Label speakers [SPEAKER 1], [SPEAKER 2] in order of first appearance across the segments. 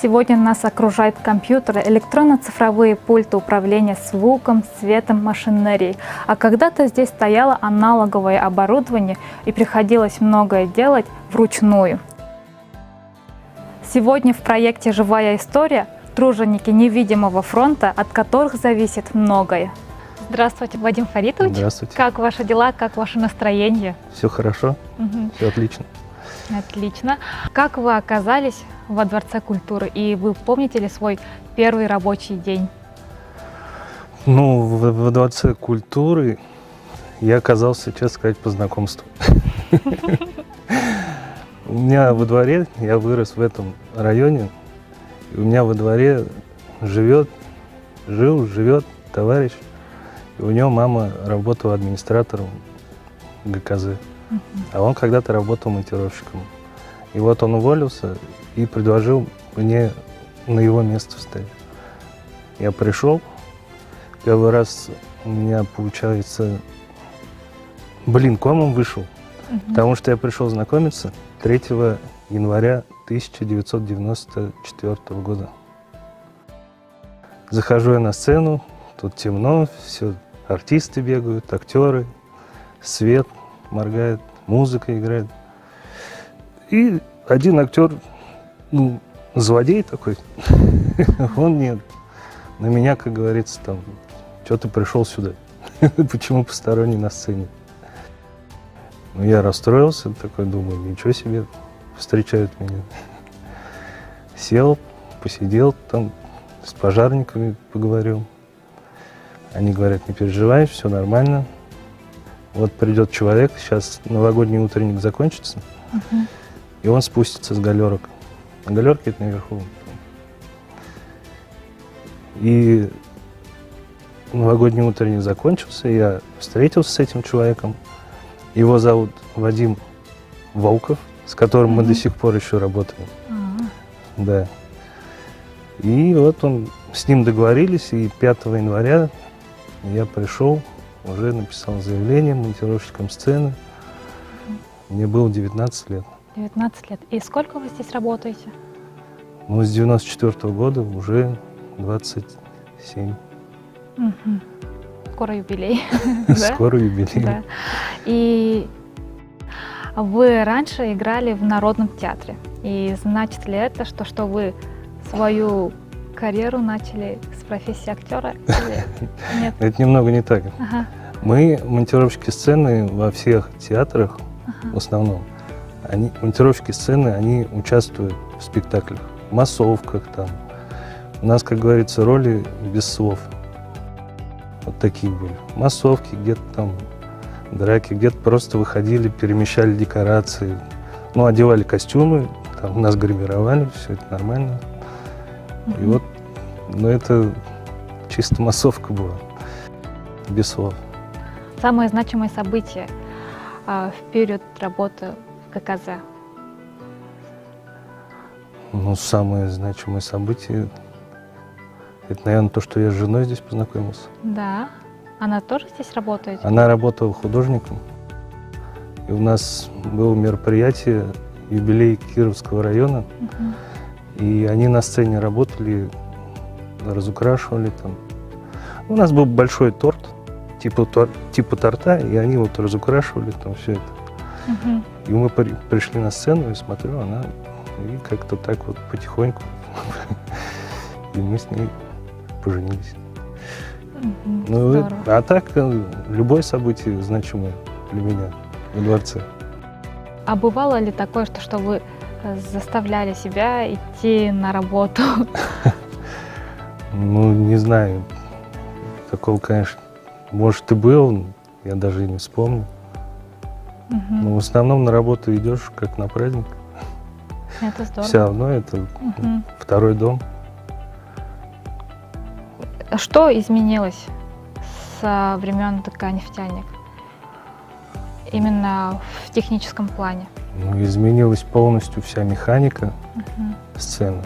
[SPEAKER 1] Сегодня нас окружают компьютеры, электронно-цифровые пульты управления звуком, светом, машинерией. А когда-то здесь стояло аналоговое оборудование и приходилось многое делать вручную. Сегодня в проекте «Живая история» труженики невидимого фронта, от которых зависит многое. Здравствуйте, Вадим Фаритович.
[SPEAKER 2] Здравствуйте.
[SPEAKER 1] Как ваши дела, как ваше настроение?
[SPEAKER 2] Все хорошо, все отлично.
[SPEAKER 1] Отлично. Как вы оказались во Дворце культуры и вы помните ли свой первый рабочий день?
[SPEAKER 2] Ну, во Дворце культуры я оказался, честно сказать, по знакомству. У меня во дворе, я вырос в этом районе, и у меня во дворе живет товарищ, и у него мама работала администратором ГКЗ, а он когда-то работал монтировщиком. И вот он уволился и предложил мне на его место встать. Я пришел, первый раз у меня, получается, комом вышел, потому что я пришел знакомиться 3 января 1994 года. Захожу я на сцену, тут темно, все, артисты бегают, актеры, свет моргает, музыка играет. И один актер, злодей такой, он мне, на меня, как говорится, там, что ты пришел сюда, почему посторонний на сцене? Ну, я расстроился, такой, думаю, ничего себе, встречают меня. Сел, посидел там, с пожарниками поговорил. Они говорят, не переживай, все нормально. Вот придет человек, сейчас новогодний утренник закончится, и он спустится с галерок. А галерки это наверху. И новогодний утренник закончился, я встретился с этим человеком. Его зовут Вадим Волков, с которым мы до сих пор еще работаем. Да. И вот с ним договорились, и 5 января я пришел, уже написал заявление монтировщиком сцены. Мне было 19 лет.
[SPEAKER 1] 19 лет. И сколько вы здесь работаете?
[SPEAKER 2] Ну, с 94 года уже 27.
[SPEAKER 1] Скоро юбилей.
[SPEAKER 2] Скоро юбилей.
[SPEAKER 1] Да. И вы раньше играли в Народном театре. И значит ли это, что вы свою карьеру начали с профессии актера? Или нет?
[SPEAKER 2] Это немного не так. Мы, монтировщики сцены во всех театрах, в основном, монтировщики сцены, они участвуют в спектаклях, в массовках там. У нас, как говорится, роли без слов. Вот такие были. Массовки, где-то там драки, где-то просто выходили, перемещали декорации, ну, одевали костюмы, там, нас гримировали, все это нормально. И вот, ну, это чисто массовка была, без слов.
[SPEAKER 1] Самое значимое событие в период работы в ГКЗ?
[SPEAKER 2] Ну, самое значимое событие, это, наверное, то, что я с женой здесь познакомился.
[SPEAKER 1] Да. Она тоже здесь работает?
[SPEAKER 2] Она работала художником. И у нас было мероприятие, юбилей Кировского района. И они на сцене работали, разукрашивали там. У нас был большой торт, типа торта, и они вот разукрашивали там все это. И мы пришли на сцену, и смотрю, она и как-то так вот потихоньку. И мы с ней поженились. Ну, а так, любое событие значимое для меня во дворце.
[SPEAKER 1] А бывало ли такое, что вы заставляли себя идти на работу?
[SPEAKER 2] Ну, не знаю. Такого, конечно, может и был, я даже и не вспомню. Но в основном на работу идешь как на праздник.
[SPEAKER 1] Это здорово.
[SPEAKER 2] Все равно это второй дом.
[SPEAKER 1] Что изменилось со времен ДК «Нефтяник»? Именно в техническом плане?
[SPEAKER 2] Ну, изменилась полностью вся механика сцены.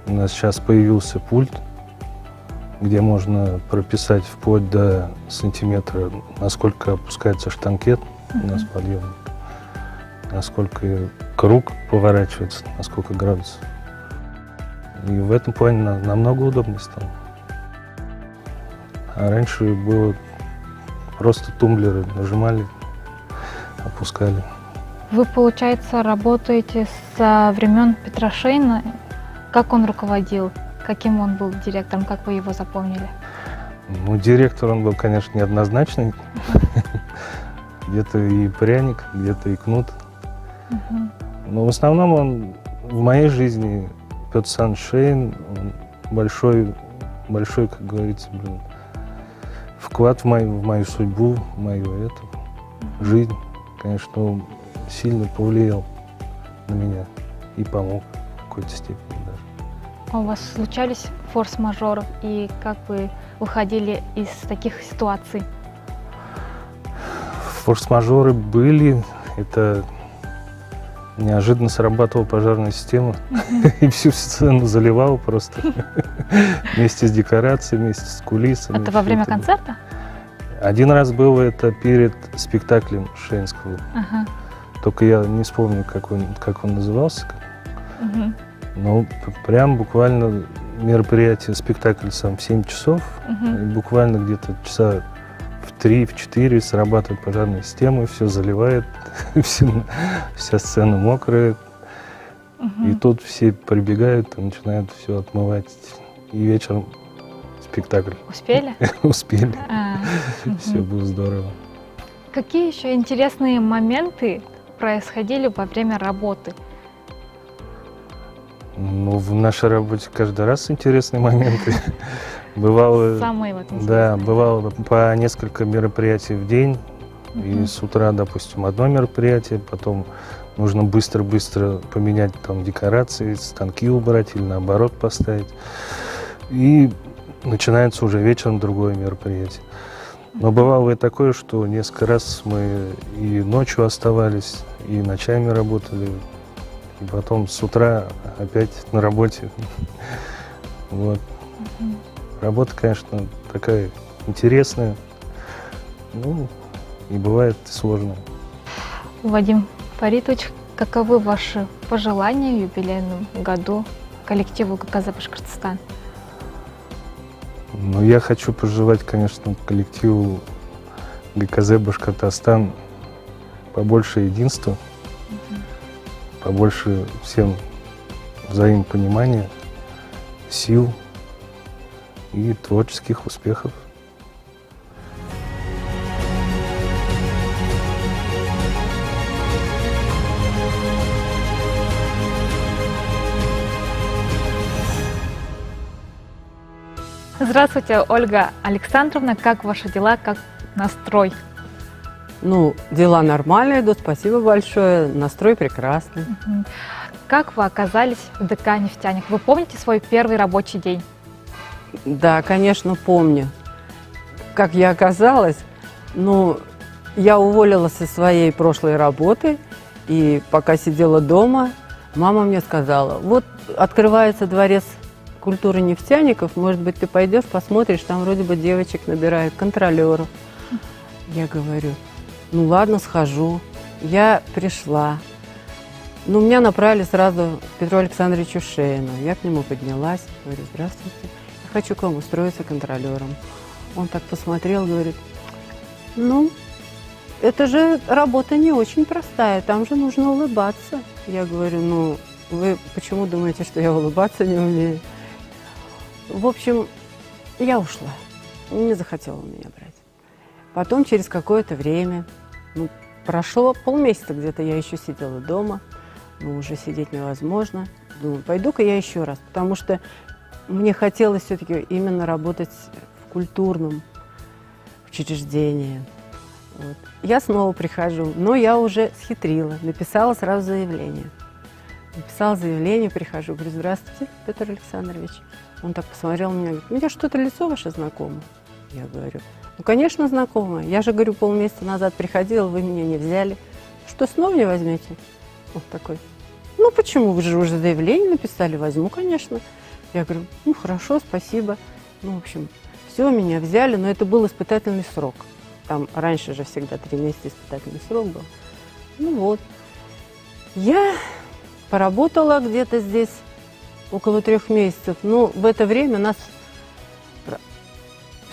[SPEAKER 2] У нас сейчас появился пульт, где можно прописать вплоть до сантиметра, насколько опускается штанкет у нас подъемник, насколько круг поворачивается, на сколько градусов. И в этом плане намного удобнее стало. А раньше было просто тумблеры нажимали, опускали.
[SPEAKER 1] Вы, получается, работаете со времен Петра Шейна. Как он руководил? Каким он был директором? Как вы его запомнили?
[SPEAKER 2] Ну, директор он был, конечно, неоднозначный. Где-то и пряник, где-то и кнут. Но в основном он в моей жизни, Петр Александрович Шейн, он большой, как говорится, вклад в мою судьбу, в мою жизнь. Конечно, он сильно повлиял на меня и помог в какой-то степени даже.
[SPEAKER 1] А у вас случались форс-мажоры? И как вы выходили из таких ситуаций?
[SPEAKER 2] Форс-мажоры были. Это неожиданно срабатывала пожарная система. И всю сцену заливала просто. Вместе с декорацией, вместе с кулисами.
[SPEAKER 1] Это во время концерта?
[SPEAKER 2] Один раз было это перед спектаклем Шейнского. Только я не вспомню, как он назывался. Но прям буквально мероприятие, спектакль сам в 7 часов. И буквально где-то часа в 3-4 срабатывает пожарная система, все заливает, вся сцена мокрая. И тут все прибегают и начинают все отмывать. И вечером спектакль.
[SPEAKER 1] Успели?
[SPEAKER 2] Успели. Все было здорово.
[SPEAKER 1] Какие еще интересные моменты происходили во время работы?
[SPEAKER 2] Ну, в нашей работе каждый раз интересные моменты. Бывало,
[SPEAKER 1] Самые вот интересные.
[SPEAKER 2] да, бывало по несколько мероприятий в день. И с утра, допустим, одно мероприятие, потом нужно быстро-быстро поменять там декорации, станки убрать или наоборот поставить. И начинается уже вечером другое мероприятие. Но бывало и такое, что несколько раз мы и ночью оставались, и ночами работали, и потом с утра опять на работе. Вот. Работа, конечно, такая интересная, ну, и бывает сложная.
[SPEAKER 1] Вадим Фаритович, каковы ваши пожелания в юбилейном году коллективу ГКЗ «Башкортостан»?
[SPEAKER 2] Ну, я хочу пожелать, конечно, коллективу ГКЗ «Башкортостан» побольше единства, побольше всем взаимопонимания, сил и творческих успехов.
[SPEAKER 1] Здравствуйте, Ольга Александровна. Как ваши дела, как настрой?
[SPEAKER 3] Ну, дела нормально идут, спасибо большое, настрой прекрасный.
[SPEAKER 1] Как вы оказались в ДК «Нефтяник»? Вы помните свой первый рабочий день?
[SPEAKER 3] Да, конечно, помню. Как я оказалась, ну, я уволилась со своей прошлой работы, и пока сидела дома, мама мне сказала: вот открывается дворец культуры нефтяников, может быть, ты пойдешь, посмотришь, там вроде бы девочек набирают, контролеров. Я говорю: ну ладно, схожу. Я пришла. Ну, меня направили сразу к Петру Александровичу Шейну. Я к нему поднялась, говорю: здравствуйте, я хочу к вам устроиться контролером. Он так посмотрел, говорит: ну, это же работа не очень простая, там же нужно улыбаться. Я говорю: ну, вы почему думаете, что я улыбаться не умею? В общем, я ушла, не захотела меня брать. Потом через какое-то время, ну, прошло полмесяца где-то, я еще сидела дома, но уже сидеть невозможно. Думаю, пойду-ка я еще раз, потому что мне хотелось все-таки именно работать в культурном учреждении. Вот. Я снова прихожу, но я уже схитрила, написала сразу заявление. Написала заявление, прихожу, говорю: здравствуйте, Петр Александрович. Он так посмотрел на меня, говорит: у меня что-то лицо ваше знакомо. Я говорю: ну, конечно, знакомое. Я же, говорю, полмесяца назад приходила, вы меня не взяли. Что, снова не возьмете? Он такой: ну, почему? Вы же уже заявление написали, возьму, конечно. Я говорю: ну, хорошо, спасибо. Ну, в общем, все, меня взяли, но это был испытательный срок. Там раньше же всегда 3 месяца испытательный срок был. Ну вот. Я поработала где-то здесь около 3 месяцев. Ну, в это время нас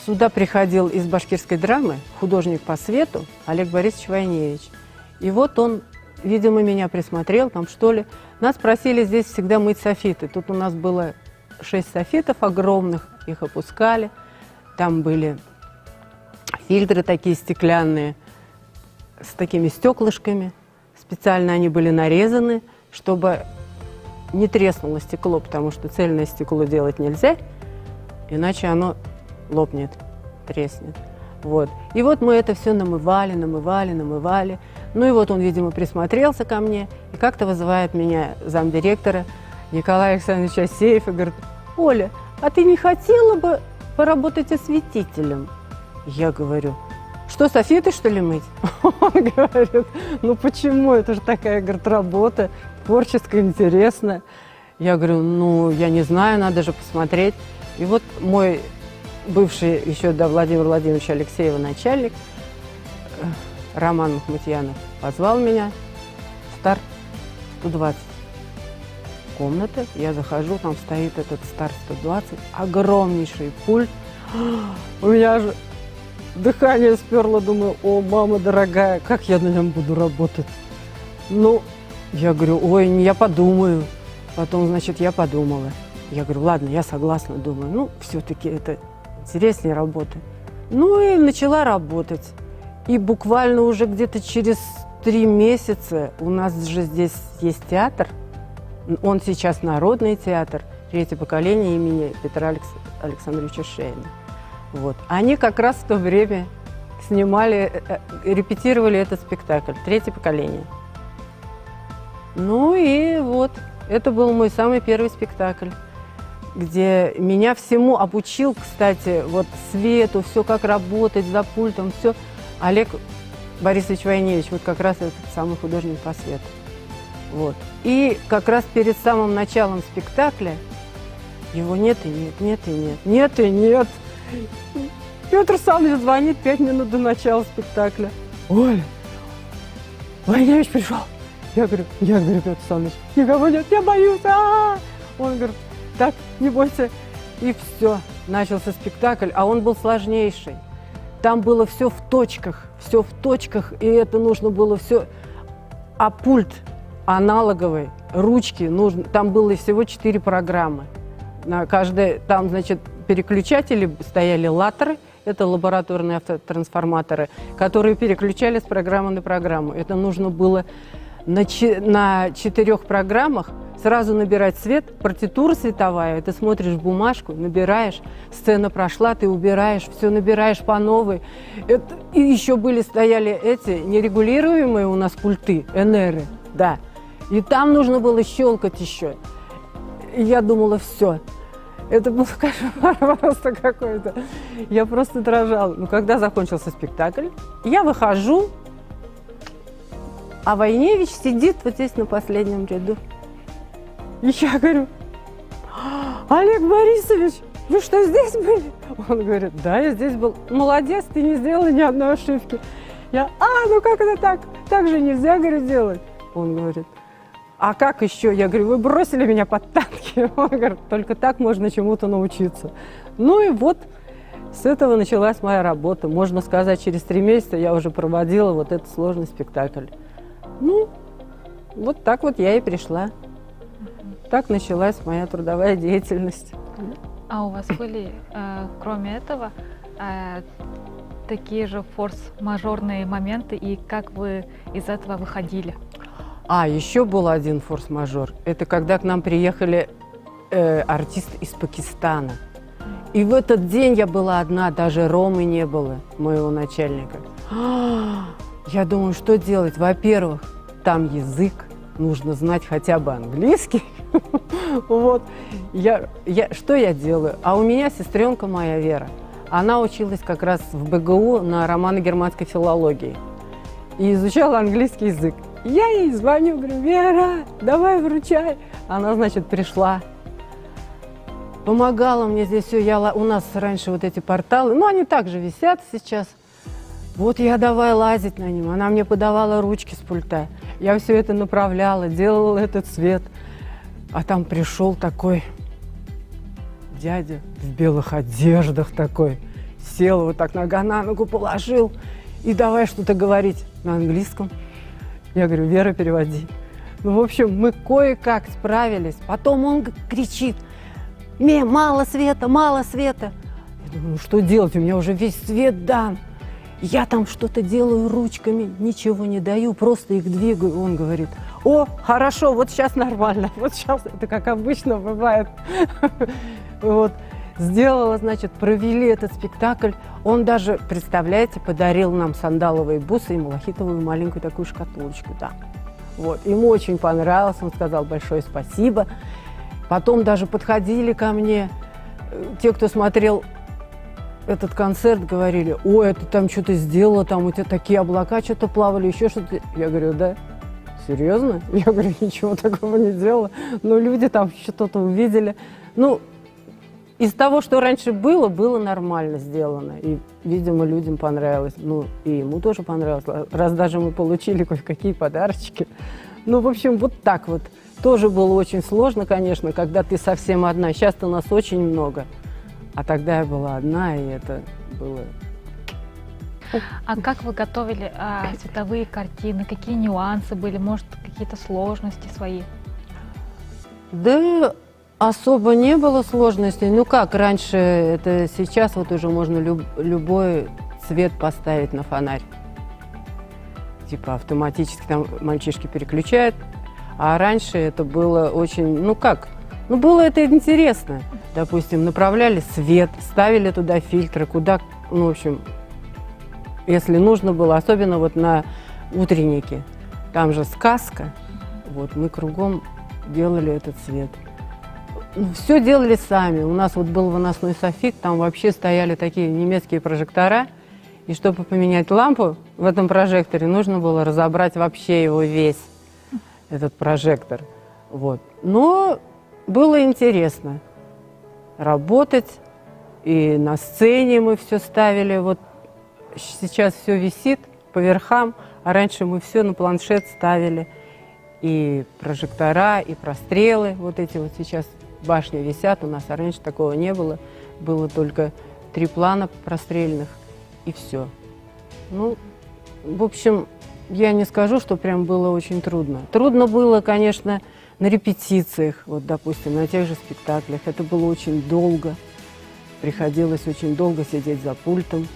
[SPEAKER 3] сюда приходил из башкирской драмы художник по свету Олег Борисович Войневич. И вот он, видимо, меня присмотрел там, что ли. Нас просили здесь всегда мыть софиты. Тут у нас было 6 софитов огромных, их опускали. Там были фильтры такие стеклянные, с такими стеклышками. Специально они были нарезаны, чтобы не треснуло стекло, потому что цельное стекло делать нельзя, иначе оно лопнет, треснет. Вот. И вот мы это все намывали. Ну и вот он, видимо, присмотрелся ко мне и как-то вызывает меня замдиректора Николай Александрович Асеев и говорит: Оля, а ты не хотела бы поработать осветителем? Я говорю: что, софиты, что ли, мыть? Он говорит: ну почему? Это же такая, говорит, работа творческая, интересная. Я говорю: ну, я не знаю, надо же посмотреть. И вот мой бывший еще до Владимира Владимировича Алексеева начальник Роман Махмутьянов позвал меня. Старт 120. Комната, я захожу, там стоит этот старт 120, огромнейший пульт. У меня же дыхание сперло, думаю: о, мама дорогая, как я на нем буду работать? Ну, я говорю: ой, я подумаю. Потом, значит, я подумала. Я говорю: ладно, я согласна, думаю, ну, все-таки это интереснее работы. Ну и начала работать. И буквально уже где-то через 3 месяца у нас же здесь есть театр. Он сейчас народный театр, 3-е поколение имени Петра Александровича Шейна. Вот. Они как раз в то время снимали, репетировали этот спектакль, 3-е поколение. Ну и вот, это был мой самый первый спектакль, где меня всему обучил, кстати, вот свету, все как работать за пультом, все. Олег Борисович Войневич, вот как раз этот самый художник по свету. Вот. И как раз перед самым началом спектакля его нет и нет, нет и нет, нет и нет. Петр Александрович звонит 5 минут до начала спектакля. Оля, Войневич пришел. Я говорю: Петр Александрович, никого нет, я боюсь. Он говорит: так, не бойся. И все, начался спектакль, а он был сложнейший. Там было все в точках, и это нужно было все. А пульт аналоговый, ручки, нужно, там было всего 4 программы. На каждой, там, значит, переключатели стояли латеры, это лабораторные автотрансформаторы, которые переключали с программы на программу. Это нужно было на 4 программах сразу набирать свет, партитура световая, ты смотришь бумажку, набираешь, сцена прошла, ты убираешь, все набираешь по новой. И еще стояли эти нерегулируемые у нас пульты, НРы, да. И там нужно было щелкать еще. И я думала: все. Это был кошмар просто какой-то. Я просто дрожала. Но когда закончился спектакль, я выхожу, а Войневич сидит вот здесь на последнем ряду. И я говорю: Олег Борисович, вы что, здесь были? Он говорит: да, я здесь был. Молодец, ты не сделала ни одной ошибки. Я: ну как это так? Так же нельзя, говорю, делать. Он говорит: а как еще? Я говорю: вы бросили меня под танки. Он говорит: только так можно чему-то научиться. Ну и вот с этого началась моя работа. Можно сказать, через 3 месяца я уже проводила вот этот сложный спектакль. Ну, вот так вот я и пришла. Так началась моя трудовая деятельность.
[SPEAKER 1] А у вас были, кроме этого, такие же форс-мажорные моменты, и как вы из этого выходили?
[SPEAKER 3] Еще был один форс-мажор. Это когда к нам приехали артисты из Пакистана. И в этот день я была одна, даже Ромы не было, моего начальника. Я думаю, что делать? Во-первых, там язык, нужно знать хотя бы английский. Вот. Что я делаю? А у меня сестренка моя Вера. Она училась как раз в БГУ на романо-германской филологии и изучала английский язык. Я ей звоню, говорю: Вера, давай вручай. Она, значит, пришла, помогала мне здесь все. У нас раньше вот эти порталы, они также висят сейчас. Вот я давай лазить на нем. Она мне подавала ручки с пульта. Я все это направляла, делала этот цвет. А там пришел такой дядя в белых одеждах такой, сел вот так нога на ногу положил и давай что-то говорить на английском. Я говорю, Вера, переводи. Ну, в общем, мы кое-как справились. Потом он кричит, мало света, мало света. Я думаю, ну что делать, у меня уже весь свет дан. Я там что-то делаю ручками, ничего не даю, просто их двигаю. Он говорит, о, хорошо, вот сейчас нормально, вот сейчас это как обычно бывает. Вот, сделала, значит, провели этот спектакль. Он даже, представляете, подарил нам сандаловые бусы и малахитовую маленькую такую шкатулочку, да. Вот, ему очень понравилось, он сказал большое спасибо. Потом даже подходили ко мне, те, кто смотрел этот концерт, говорили, ой, это там что-то сделала, там у тебя такие облака что-то плавали, еще что-то. Я говорю, да, серьезно? Я говорю, ничего такого не делала. Но люди там что-то увидели. Ну, из того, что раньше было, было нормально сделано. И, видимо, людям понравилось. Ну, и ему тоже понравилось. Раз даже мы получили кое-какие подарочки. Ну, в общем, вот так вот. Тоже было очень сложно, конечно, когда ты совсем одна. Сейчас-то нас очень много. А тогда я была одна, и это было...
[SPEAKER 1] А как вы готовили световые картины? Какие нюансы были? Может, какие-то сложности свои?
[SPEAKER 3] Да, особо не было сложностей. Ну как, раньше, это сейчас вот уже можно любой цвет поставить на фонарь. Типа автоматически там мальчишки переключают. А раньше это было очень, ну как, ну было это интересно. Допустим, направляли свет, ставили туда фильтры, куда, ну в общем, если нужно было, особенно вот на утреннике. Там же сказка, вот мы кругом делали этот цвет. Все делали сами. У нас вот был выносной софит, там вообще стояли такие немецкие прожектора. И чтобы поменять лампу в этом прожекторе, нужно было разобрать вообще его весь, этот прожектор. Вот. Но было интересно работать. И на сцене мы все ставили. Вот сейчас все висит по верхам, а раньше мы все на планшет ставили. И прожектора, и прострелы. Вот эти вот сейчас башни висят у нас, а раньше такого не было. Было только 3 плана прострельных, и все. Ну, в общем, я не скажу, что прям было очень трудно. Трудно было, конечно, на репетициях, вот, допустим, на тех же спектаклях. Это было очень долго. Приходилось очень долго сидеть за пультом.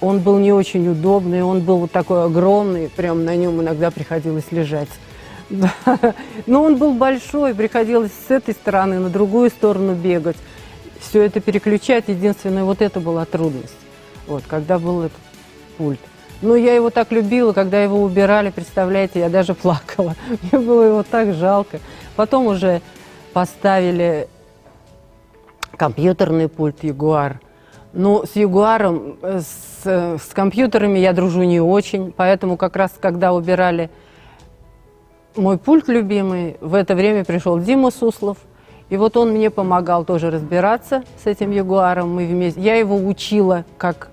[SPEAKER 3] Он был не очень удобный, он был вот такой огромный, прям на нем иногда приходилось лежать. Но он был большой, приходилось с этой стороны на другую сторону бегать. Все это переключать, единственное, вот это была трудность. Вот, когда был этот пульт. Но я его так любила, когда его убирали, представляете, я даже плакала. Мне было его так жалко. Потом уже поставили компьютерный пульт Ягуар. Но с Ягуаром, с компьютерами я дружу не очень, поэтому как раз когда убирали мой пульт любимый, в это время пришел Дима Суслов, и вот он мне помогал тоже разбираться с этим Ягуаром. Мы вместе, я его учила, как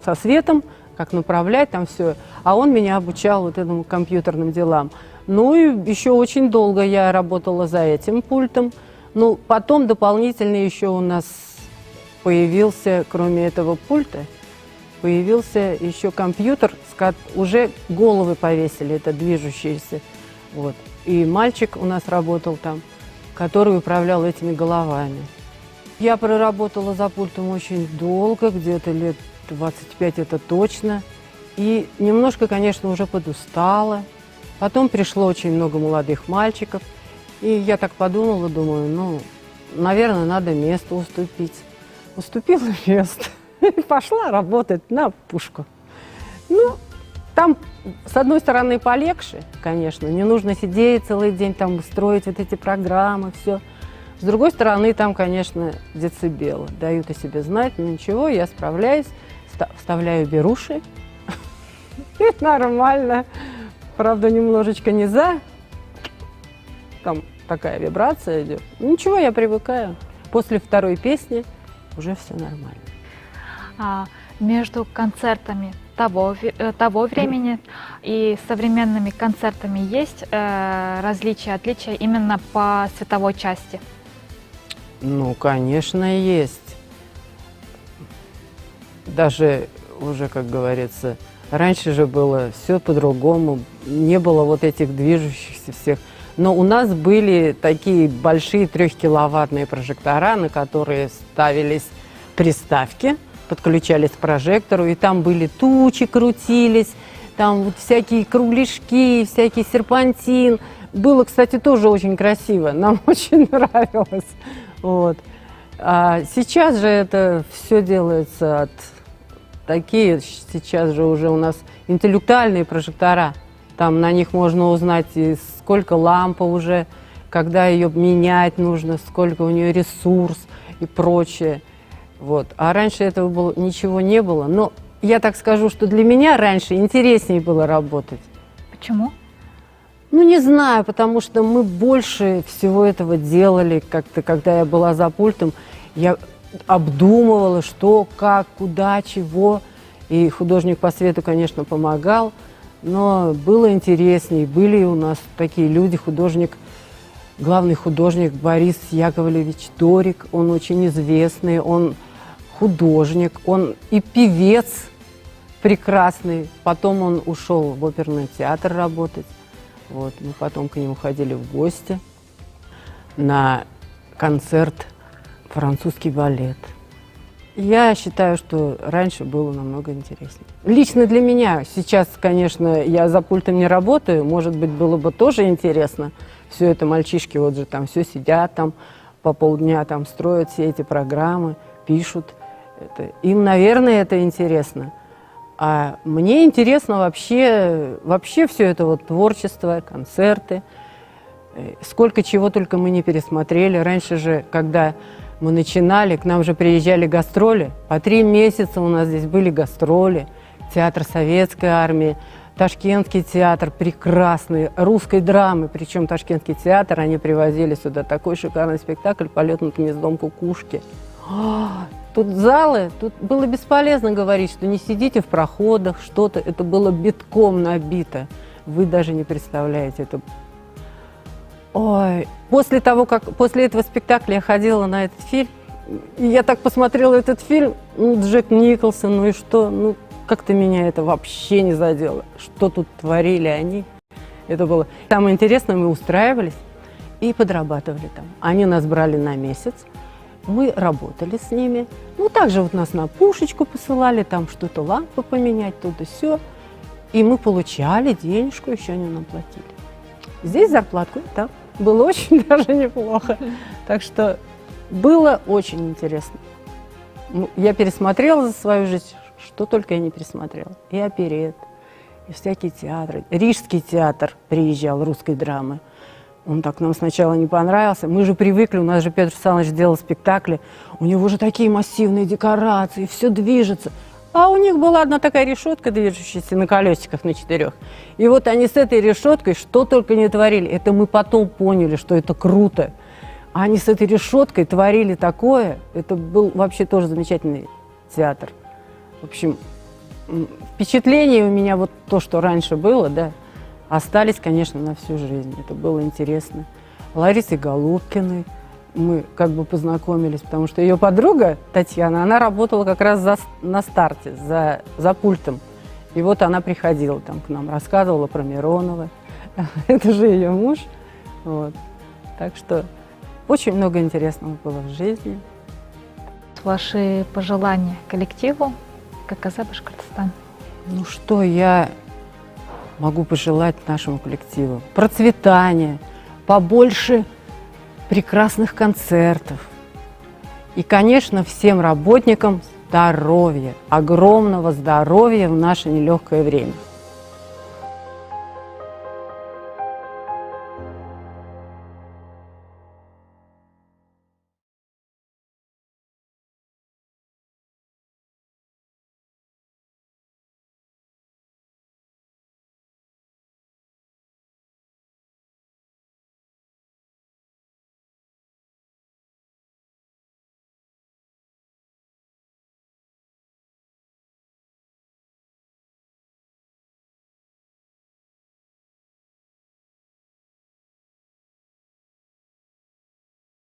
[SPEAKER 3] со светом, как направлять там все, а он меня обучал вот этим компьютерным делам. Ну и еще очень долго я работала за этим пультом. Ну, потом дополнительно еще у нас появился, кроме этого пульта, появился еще компьютер, уже головы повесили, это движущиеся. Вот. И мальчик у нас работал там, который управлял этими головами. Я проработала за пультом очень долго, где-то лет 25 это точно. И немножко, конечно, уже подустала. Потом пришло очень много молодых мальчиков. И я так подумала, думаю, ну, наверное, надо место уступить. Уступила место и пошла работать на пушку. Ну, там, с одной стороны, полегче, конечно. Не нужно сидеть целый день, там, строить вот эти программы, все. С другой стороны, там, конечно, децибелы дают о себе знать. Но ничего, я справляюсь. Вставляю беруши. И нормально. Правда, немножечко не за. Там такая вибрация идет. Ничего, я привыкаю. После второй песни уже все нормально.
[SPEAKER 1] Между концертами того времени и современными концертами есть различия, отличия именно по световой части?
[SPEAKER 3] Ну, конечно, есть. Даже уже, как говорится, раньше же было все по-другому, не было вот этих движущихся всех. Но у нас были такие большие 3-киловаттные прожектора, на которые ставились приставки, подключались к прожектору, и там были тучи, крутились, там вот всякие кругляшки, всякий серпантин. Было, кстати, тоже очень красиво, нам очень нравилось. Вот. А сейчас же это все делается такие, сейчас же уже у нас интеллектуальные прожектора. Там на них можно узнать, и сколько лампа уже, когда ее менять нужно, сколько у нее ресурс и прочее. Вот. А раньше этого ничего не было. Но я так скажу, что для меня раньше интереснее было работать.
[SPEAKER 1] Почему?
[SPEAKER 3] Ну, не знаю, потому что мы больше всего этого делали. Как-то, когда я была за пультом, я обдумывала, что, как, куда, чего. И художник по свету, конечно, помогал. Но было интереснее. Были у нас такие люди, главный художник Борис Яковлевич Дорик. Он очень известный, он художник, он и певец прекрасный. Потом он ушел в оперный театр работать. Вот, мы потом к нему ходили в гости на концерт «Французский балет». Я считаю, что раньше было намного интереснее. Лично для меня сейчас, конечно, я за пультом не работаю, может быть, было бы тоже интересно. Все это мальчишки вот же там все сидят там по полдня, там строят все эти программы, пишут. Им, наверное, это интересно. А мне интересно вообще все это вот творчество, концерты. Сколько чего только мы не пересмотрели. Раньше же, когда мы начинали, к нам же приезжали гастроли. По 3 месяца у нас здесь были гастроли. Театр Советской армии, Ташкентский театр прекрасный, русской драмы. Причем Ташкентский театр, они привозили сюда такой шикарный спектакль «Полет над гнездом кукушки». Тут залы, тут было бесполезно говорить, что не сидите в проходах, что-то. Это было битком набито. Вы даже не представляете. Это... Ой. После этого спектакля я ходила на этот фильм, и я так посмотрела этот фильм, Джек Николсон, ну и что? Ну, как-то меня это вообще не задело. Что тут творили они? Это было... Самое интересное, мы устраивались и подрабатывали там. Они нас брали на месяц. Мы работали с ними. Ну, также вот нас на пушечку посылали, там что-то лампы поменять, то-то все. И мы получали денежку, еще они нам платили. Здесь зарплатку, там было очень даже неплохо. Так что было очень интересно. Я пересмотрела за свою жизнь, что только я не пересмотрела. И оперет, и всякие театры. Рижский театр приезжал, русской драмы. Он так нам сначала не понравился. Мы же привыкли, у нас же Петр Александрович делал спектакли. У него же такие массивные декорации, все движется. А у них была одна такая решетка, движущаяся на колесиках на 4. И вот они с этой решеткой что только не творили. Это мы потом поняли, что это круто. А они с этой решеткой творили такое. Это был вообще тоже замечательный театр. В общем, впечатление у меня вот то, что раньше было, да, остались, конечно, на всю жизнь. Это было интересно. Ларисой Голубкиной мы как бы познакомились, потому что ее подруга Татьяна, она работала как раз на старте, за пультом. И вот она приходила там к нам, рассказывала про Миронова. Это же ее муж. Вот. Так что очень много интересного было в жизни.
[SPEAKER 1] Ваши пожелания коллективу ККЗ Башкортостан?
[SPEAKER 3] Ну что я могу пожелать нашему коллективу? Процветания, побольше прекрасных концертов. И, конечно, всем работникам здоровья, огромного здоровья в наше нелегкое время.